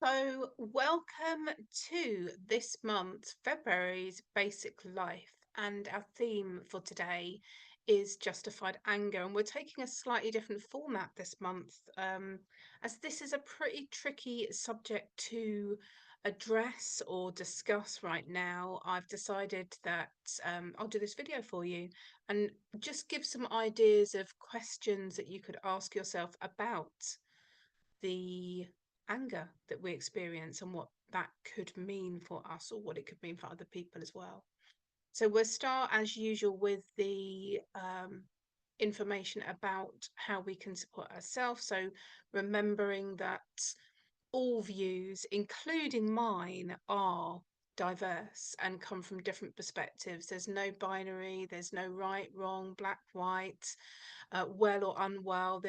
So, welcome to this month, February's Basic Life. And our theme for today is justified anger. And we're taking a slightly different format this month, as this is a pretty tricky subject to address or discuss right now. I've decided that I'll do this video for you and just give some ideas of questions that you could ask yourself about the anger that we experience and what that could mean for us or what it could mean for other people as well. So we'll start as usual with the information about how we can support ourselves. So remembering that all views, including mine, are diverse and come from different perspectives. There's no binary, there's no right, wrong, black, white, well or unwell.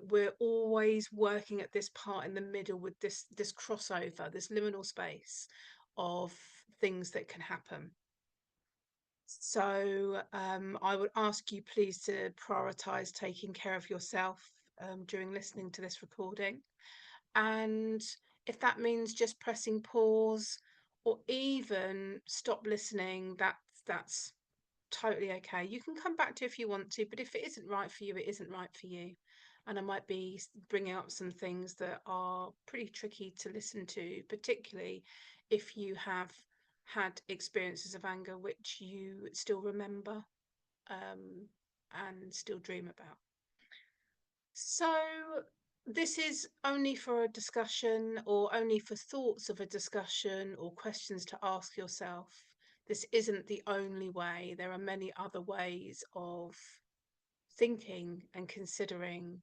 We're always working at this part in the middle with this crossover, this liminal space of things that can happen. So I would ask you please to prioritize taking care of yourself during listening to this recording. And if that means just pressing pause or even stop listening, that's totally okay. You can come back to if you want to, but if it isn't right for you, it isn't right for you. And I might be bringing up some things that are pretty tricky to listen to, particularly if you have had experiences of anger which you still remember and still dream about. So, this is only for a discussion or only for thoughts of a discussion or questions to ask yourself. This isn't the only way. There are many other ways of thinking and considering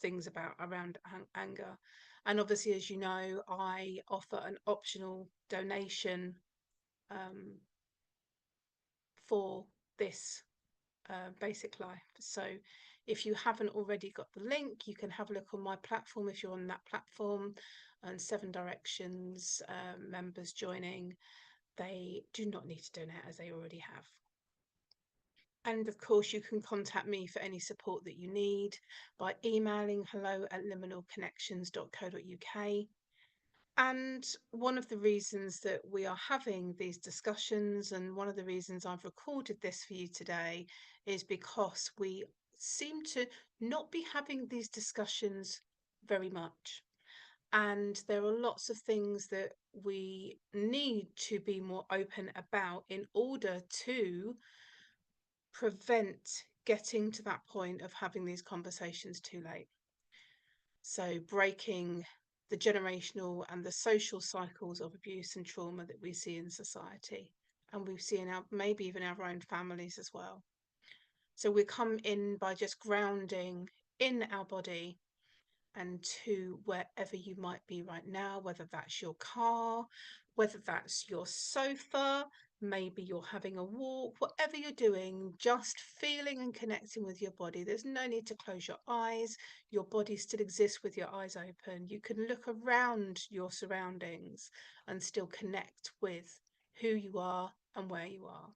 things about around anger. And obviously, as you know, I offer an optional donation um, for this basic life. So if you haven't already got the link, you can have a look on my platform if you're on that platform, and Seven Directions members joining. They do not need to donate as they already have. And of course, you can contact me for any support that you need by emailing hello@liminalconnections.co.uk. And one of the reasons that we are having these discussions, and one of the reasons I've recorded this for you today, is because we seem to not be having these discussions very much. And there are lots of things that we need to be more open about in order to prevent getting to that point of having these conversations too late. So breaking the generational and the social cycles of abuse and trauma that we see in society, and we see in our maybe even our own families as well. So we come in by just grounding in our body and to wherever you might be right now, whether that's your car, whether that's your sofa, maybe you're having a walk, whatever you're doing, just feeling and connecting with your body. There's no need to close your eyes. Your body still exists with your eyes open. You can look around your surroundings and still connect with who you are and where you are.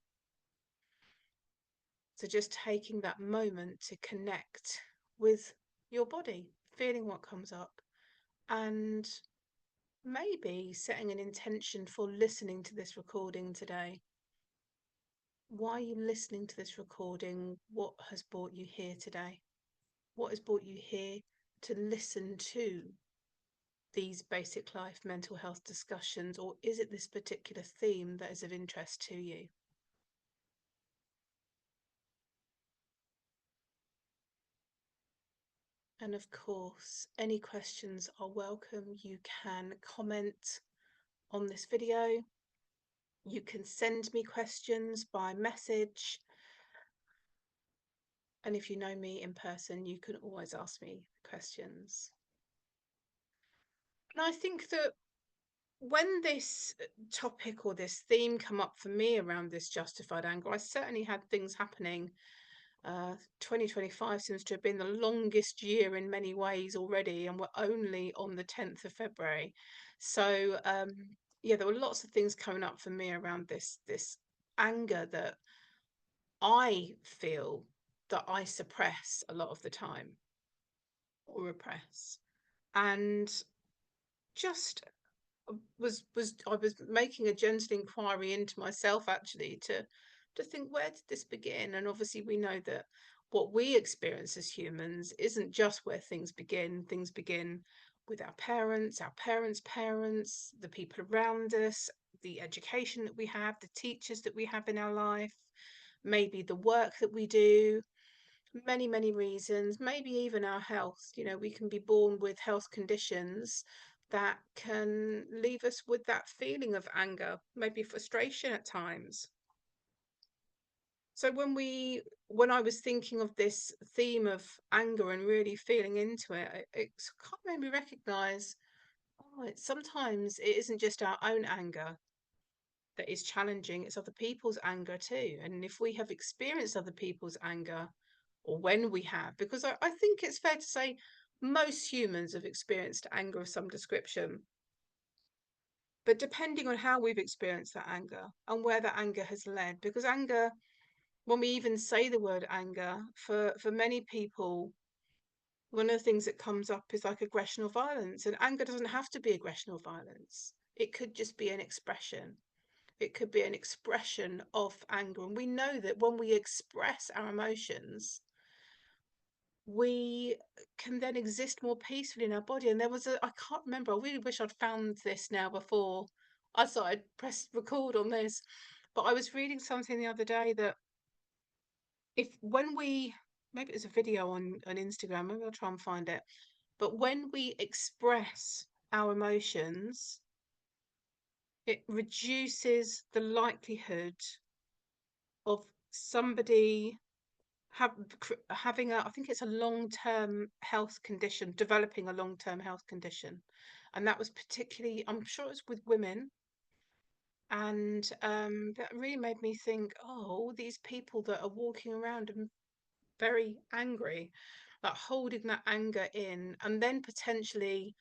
So just taking that moment to connect with your body, feeling what comes up, and maybe setting an intention for listening to this recording today. Why are you listening to this recording? What has brought you here today? What has brought you here to listen to these basic life mental health discussions? Or is it this particular theme that is of interest to you? And of course, any questions are welcome. You can comment on this video. You can send me questions by message. And if you know me in person, you can always ask me questions. And I think that when this topic or this theme come up for me around this justified anger, I certainly had things happening. 2025 seems to have been the longest year in many ways already, and we're only on the 10th of February. So yeah, there were lots of things coming up for me around this anger that I feel that I suppress a lot of the time or repress. And just was I was making a gentle inquiry into myself actually to think, where did this begin? And obviously we know that what we experience as humans isn't just where things begin. Things begin with our parents' parents, the people around us, the education that we have, the teachers that we have in our life, maybe the work that we do, many reasons, maybe even our health. You know, we can be born with health conditions that can leave us with that feeling of anger, maybe frustration at times. So when I was thinking of this theme of anger and really feeling into it, it kind of made me recognize, oh, sometimes it isn't just our own anger that is challenging, it's other people's anger too. And if we have experienced other people's anger, or when we have, because I think it's fair to say most humans have experienced anger of some description. But depending on how we've experienced that anger and where that anger has led, because anger, when we even say the word anger, for many people, one of the things that comes up is like aggression or violence. And anger doesn't have to be aggression or violence. It could just be an expression. It could be an expression of anger. And we know that when we express our emotions, we can then exist more peacefully in our body. And there was I can't remember, I really wish I'd found this now before I started press record on this, but I was reading something the other day that if when we, maybe it was a video on Instagram, maybe I'll try and find it, but when we express our emotions, it reduces the likelihood of somebody have having a, I think it's a long-term health condition, developing a long-term health condition. And that was particularly, I'm sure it was with women. And that really made me think, oh, all these people that are walking around and very angry, like holding that anger in, and then potentially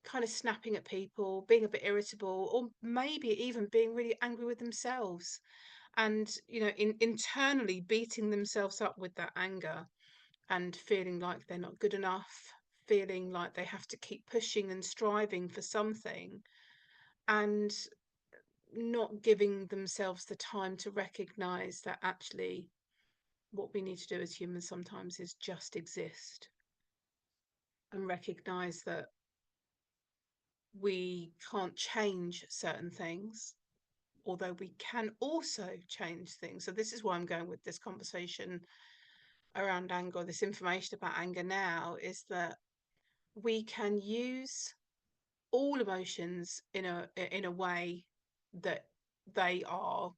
kind of snapping at people, being a bit irritable, or maybe even being really angry with themselves, and internally beating themselves up with that anger, and feeling like they're not good enough, feeling like they have to keep pushing and striving for something, and not giving themselves the time to recognize that actually what we need to do as humans sometimes is just exist, and recognize that we can't change certain things, although we can also change things. So this is why I'm going with this conversation around anger, this information about anger now, is that we can use all emotions in a way that they are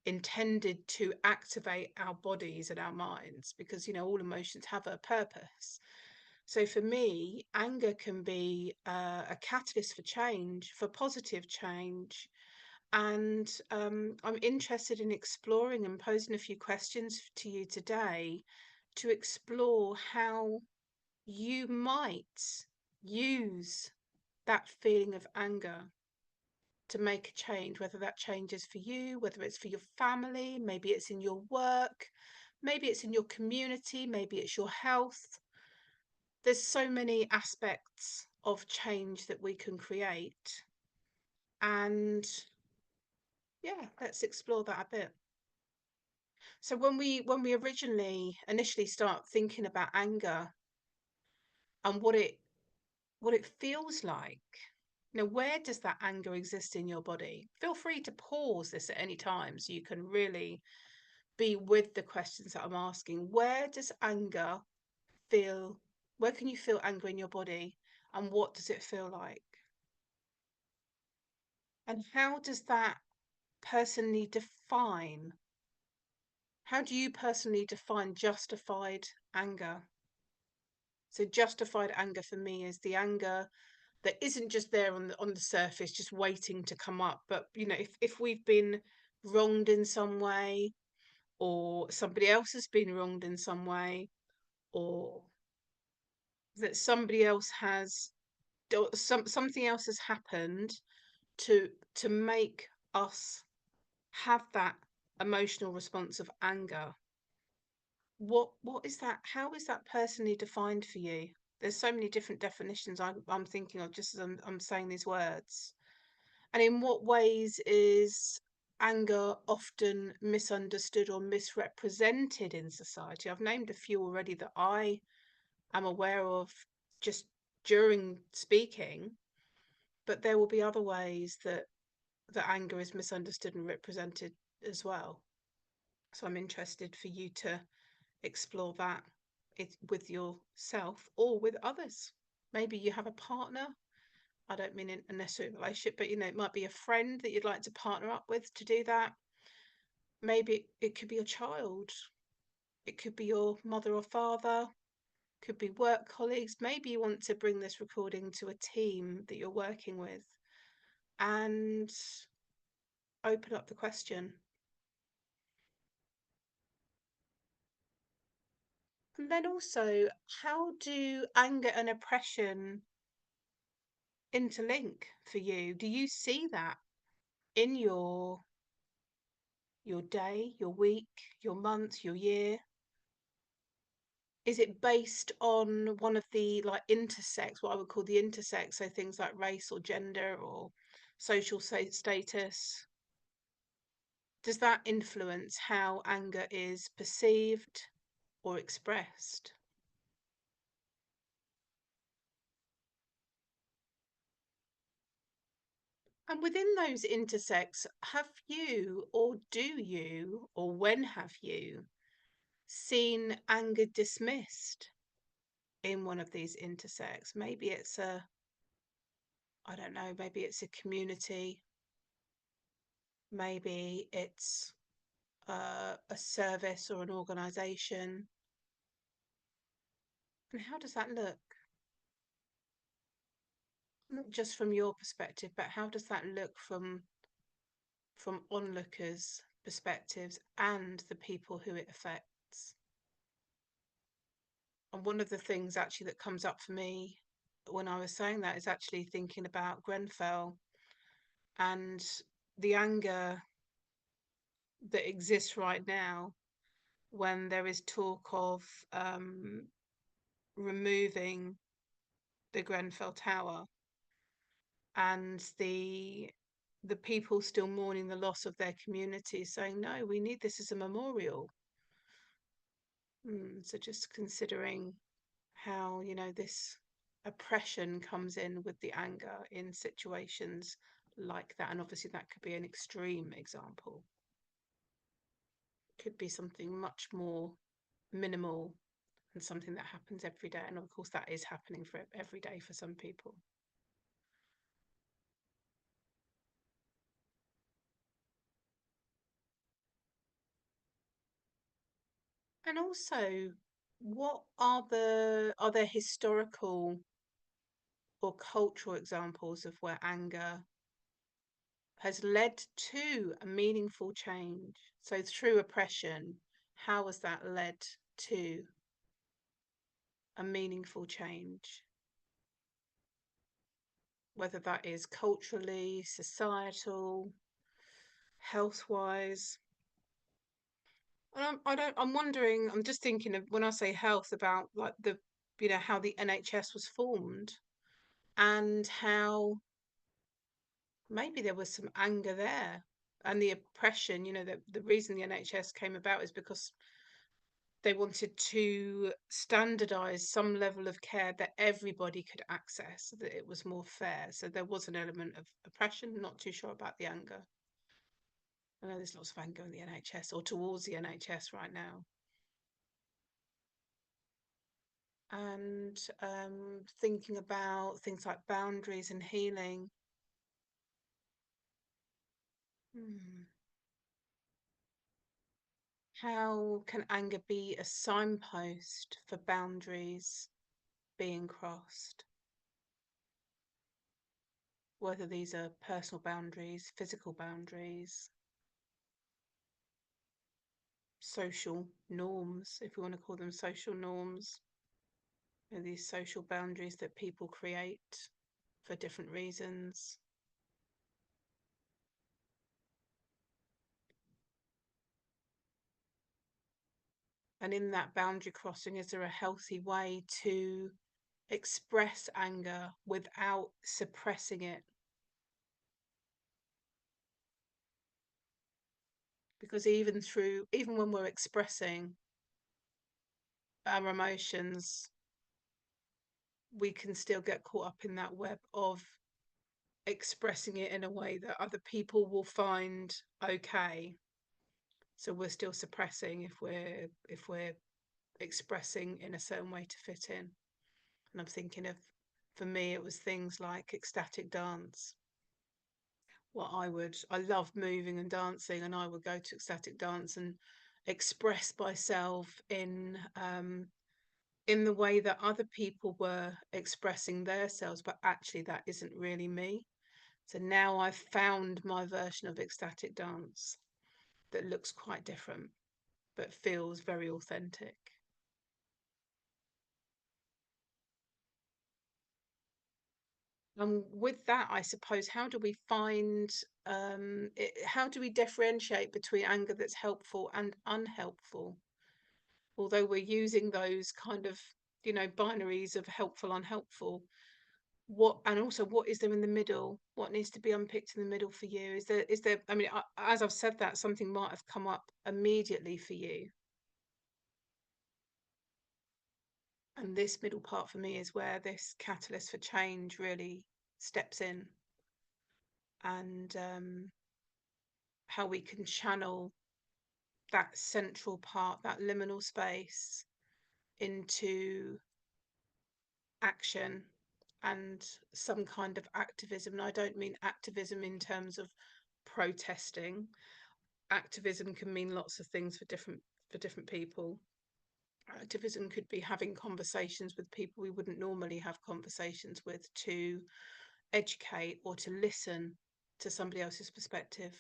intended to activate our bodies and our minds, because all emotions have a purpose. So for me, anger can be a catalyst for change, for positive change. And I'm interested in exploring and posing a few questions to you today to explore how you might use that feeling of anger to make a change, whether that change is for you, whether it's for your family, maybe it's in your work, maybe it's in your community, maybe it's your health. There's so many aspects of change that we can create. And yeah, let's explore that a bit. So when we initially start thinking about anger and what it feels like, where does that anger exist in your body? Feel free to pause this at any time so you can really be with the questions that I'm asking. Where does anger feel? Where can you feel anger in your body? And what does it feel like? And how does that personally define? How do you personally define justified anger? So justified anger for me is the anger that isn't just there on the surface, just waiting to come up. But if we've been wronged in some way, or somebody else has been wronged in some way, or that somebody else has something else has happened to make us have that emotional response of anger. What is that? How is that personally defined for you? There's so many different definitions I'm thinking of just as I'm saying these words. And in what ways is anger often misunderstood or misrepresented in society? I've named a few already that I am aware of just during speaking, but there will be other ways that anger is misunderstood and represented as well. So I'm interested for you to explore that with yourself or with others. Maybe you have a partner. I don't mean in a necessary relationship, but it might be a friend that you'd like to partner up with to do that. Maybe it could be a child. It could be your mother or father. Could be work colleagues. Maybe you want to bring this recording to a team that you're working with and open up the question. And then also, how do anger and oppression interlink for you? Do you see that in your day, your week, your month, your year? Is it based on one of the like intersex, what I would call the intersex, so things like race or gender or social status? Does that influence how anger is perceived or expressed? And within those intersects, have you or do you or when have you seen anger dismissed in one of these intersects? Maybe it's I don't know, maybe it's a community, maybe it's a service or an organization. And how does that look? Not just from your perspective, but how does that look from onlookers' perspectives and the people who it affects? And one of the things actually that comes up for me when I was saying that is actually thinking about Grenfell and the anger that exists right now when there is talk of removing the Grenfell Tower and the people still mourning the loss of their community, saying, no, we need this as a memorial. So just considering how, this oppression comes in with the anger in situations like that. And obviously that could be an extreme example. Could be something much more minimal and something that happens every day. And of course that is happening for every day for some people. And also, what are there historical or cultural examples of where anger has led to a meaningful change? So through oppression, how has that led to a meaningful change? Whether that is culturally, societal, health-wise. And I'm wondering, I'm just thinking of when I say health about like how the NHS was formed and how maybe there was some anger there and the oppression. The reason the NHS came about is because they wanted to standardize some level of care that everybody could access, so that it was more fair. So there was an element of oppression. Not too sure about the anger. I know there's lots of anger in the NHS or towards the NHS right now. And thinking about things like boundaries and healing. Hmm. How can anger be a signpost for boundaries being crossed? Whether these are personal boundaries, physical boundaries, social norms, if we want to call them social norms, these social boundaries that people create for different reasons. And in that boundary crossing, is there a healthy way to express anger without suppressing it. Because even when we're expressing our emotions, we can still get caught up in that web of expressing it in a way that other people will find okay. So we're still suppressing if we're expressing in a certain way to fit in. And I'm thinking of, for me, it was things like ecstatic dance. I love moving and dancing, and I would go to ecstatic dance and express myself in the way that other people were expressing themselves, but actually that isn't really me. So now I've found my version of ecstatic dance that looks quite different, but feels very authentic. And with that, I suppose, how do we find, how do we differentiate between anger that's helpful and unhelpful? Although we're using those kind of, binaries of helpful, unhelpful, and also what is there in the middle? What needs to be unpicked in the middle for you? Is there, I mean, as I've said that, something might have come up immediately for you. And this middle part for me is where this catalyst for change really steps in, and how we can channel that central part, that liminal space, into action and some kind of activism. And I don't mean activism in terms of protesting. Activism can mean lots of things for different people. Activism could be having conversations with people we wouldn't normally have conversations with, to educate or to listen to somebody else's perspective.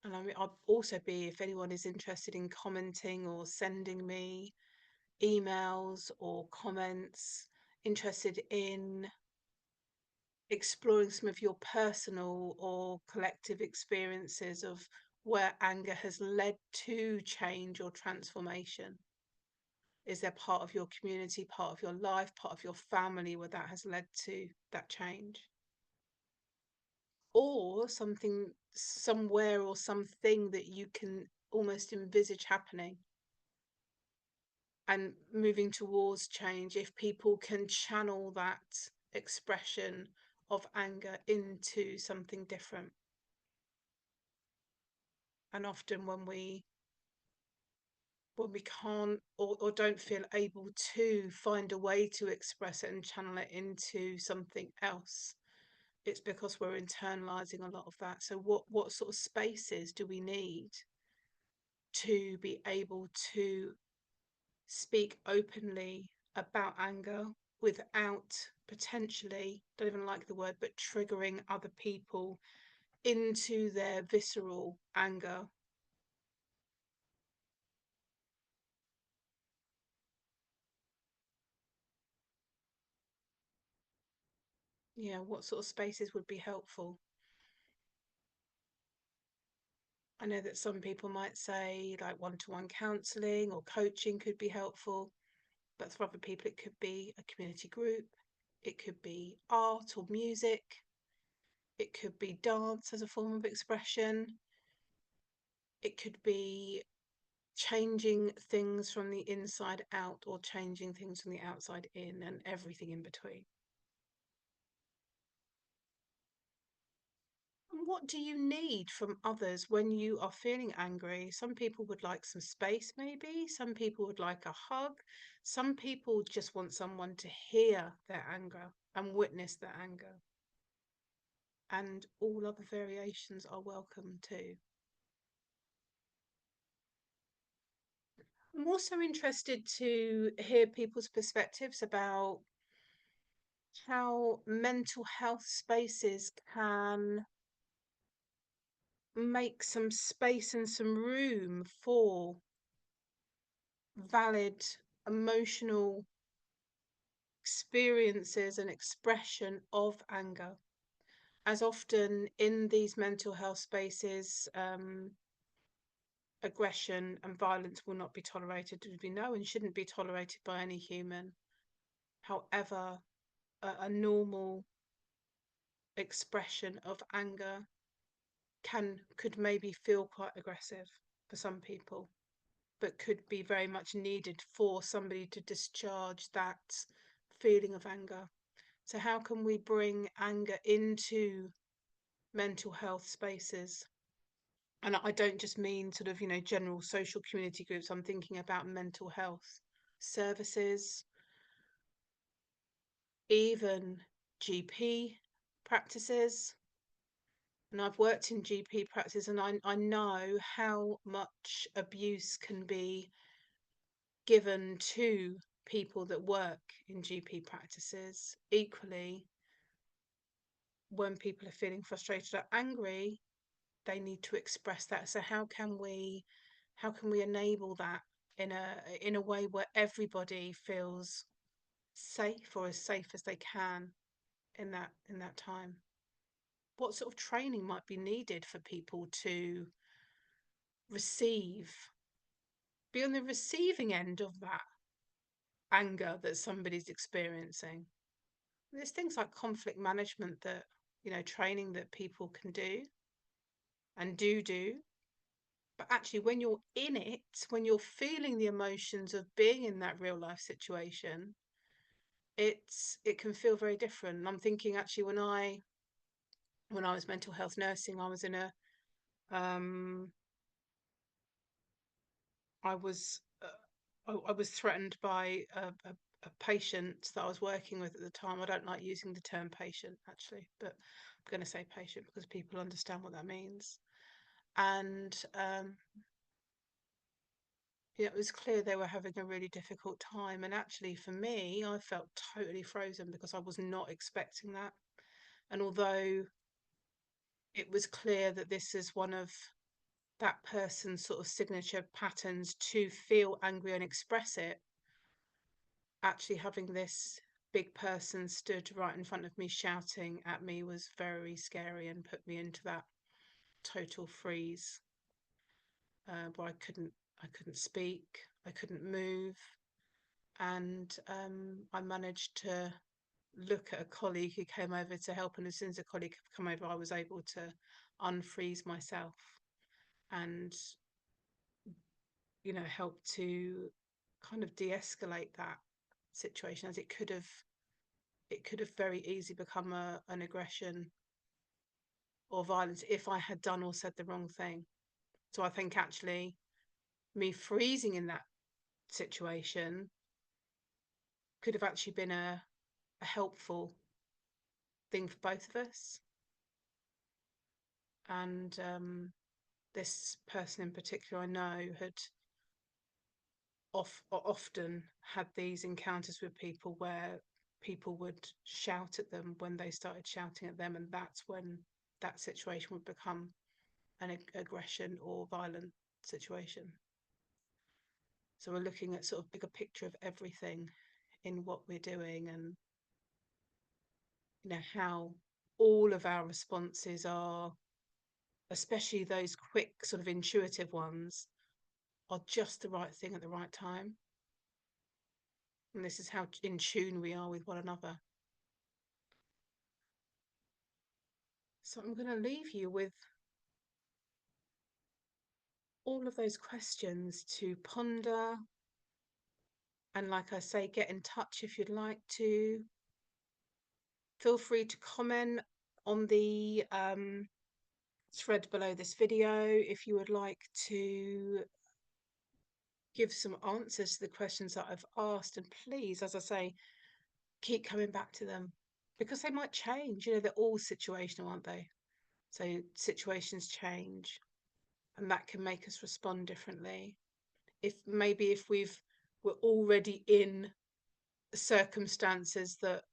And I mean, I'll also be, if anyone is interested in commenting or sending me emails or comments, interested in exploring some of your personal or collective experiences of where anger has led to change or transformation. Is there part of your community, part of your life, part of your family where that has led to that change? Or something somewhere or something that you can almost envisage happening and moving towards change, if people can channel that expression of anger into something different. And often when we can't, or don't feel able to find a way to express it and channel it into something else, it's because we're internalizing a lot of that. So what sort of spaces do we need to be able to speak openly about anger without potentially, don't even like the word, but triggering other people into their visceral anger? Yeah, what sort of spaces would be helpful? I know that some people might say like one-to-one counselling or coaching could be helpful, but for other people it could be a community group, it could be art or music, it could be dance as a form of expression, it could be changing things from the inside out or changing things from the outside in, and everything in between. What do you need from others when you are feeling angry? Some people would like some space, maybe. Some people would like a hug. Some people just want someone to hear their anger and witness their anger. And all other variations are welcome too. I'm also interested to hear people's perspectives about how mental health spaces can make some space and some room for valid emotional experiences and expression of anger. As often in these mental health spaces, aggression and violence will not be tolerated, as we know, and shouldn't be tolerated by any human. However, a normal expression of anger could maybe feel quite aggressive for some people, but could be very much needed for somebody to discharge that feeling of anger. So how can we bring anger into mental health spaces? And I don't just mean sort of, general social community groups. I'm thinking about mental health services, even GP practices. And I've worked in GP practice, and I know how much abuse can be given to people that work in GP practices. Equally, when people are feeling frustrated or angry, they need to express that. So how can we enable that in a way where everybody feels safe, or as safe as they can in that time? What sort of training might be needed for people to receive, be on the receiving end of that anger that somebody's experiencing? There's things like conflict management that, training that people can do and do. But actually, when you're in it, when you're feeling the emotions of being in that real life situation, it can feel very different. And I'm thinking actually when I was mental health nursing, I was in a um I was I was threatened by a patient that I was working with at the time. I don't like using the term patient actually, but I'm going to say patient because people understand what that means. And it was clear they were having a really difficult time. And actually, for me, I felt totally frozen because I was not expecting that. And although it was clear that this is one of that person's sort of signature patterns to feel angry and express it, actually having this big person stood right in front of me shouting at me was very scary and put me into that total freeze, where I couldn't speak, I couldn't move, and I managed to look at a colleague who came over to help, and as soon as a colleague had come over, I was able to unfreeze myself and help to kind of de-escalate that situation, as it could have very easily become an aggression or violence if I had done or said the wrong thing. So I think actually me freezing in that situation could have actually been a helpful thing for both of us. And this person in particular, I know, had often had these encounters with people where people would shout at them when they started shouting at them, and that's when that situation would become an aggression or violent situation. So we're looking at sort of bigger picture of everything in what we're doing, and how all of our responses are, especially those quick sort of intuitive ones, are just the right thing at the right time. And this is how in tune we are with one another. So I'm going to leave you with all of those questions to ponder. And like I say, get in touch if you'd like to. Feel free to comment on the thread below this video if you would like to give some answers to the questions that I've asked. And please, as I say, keep coming back to them because they might change. They're all situational, aren't they? So situations change, and that can make us respond differently. If we're already in circumstances that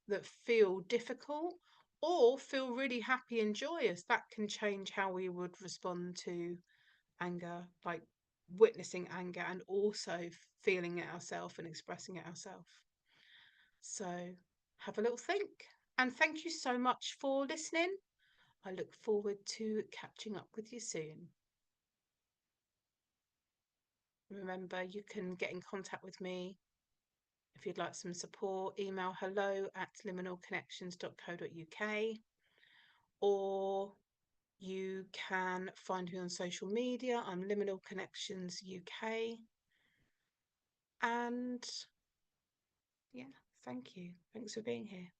feel difficult or feel really happy and joyous, that can change how we would respond to anger, like witnessing anger and also feeling it ourselves and expressing it ourselves. So have a little think, and thank you so much for listening. I look forward to catching up with you soon. Remember, you can get in contact with me if you'd like some support. Email hello@liminalconnections.co.uk, or you can find me on social media. I'm Liminal Connections UK. And yeah, thank you. Thanks for being here.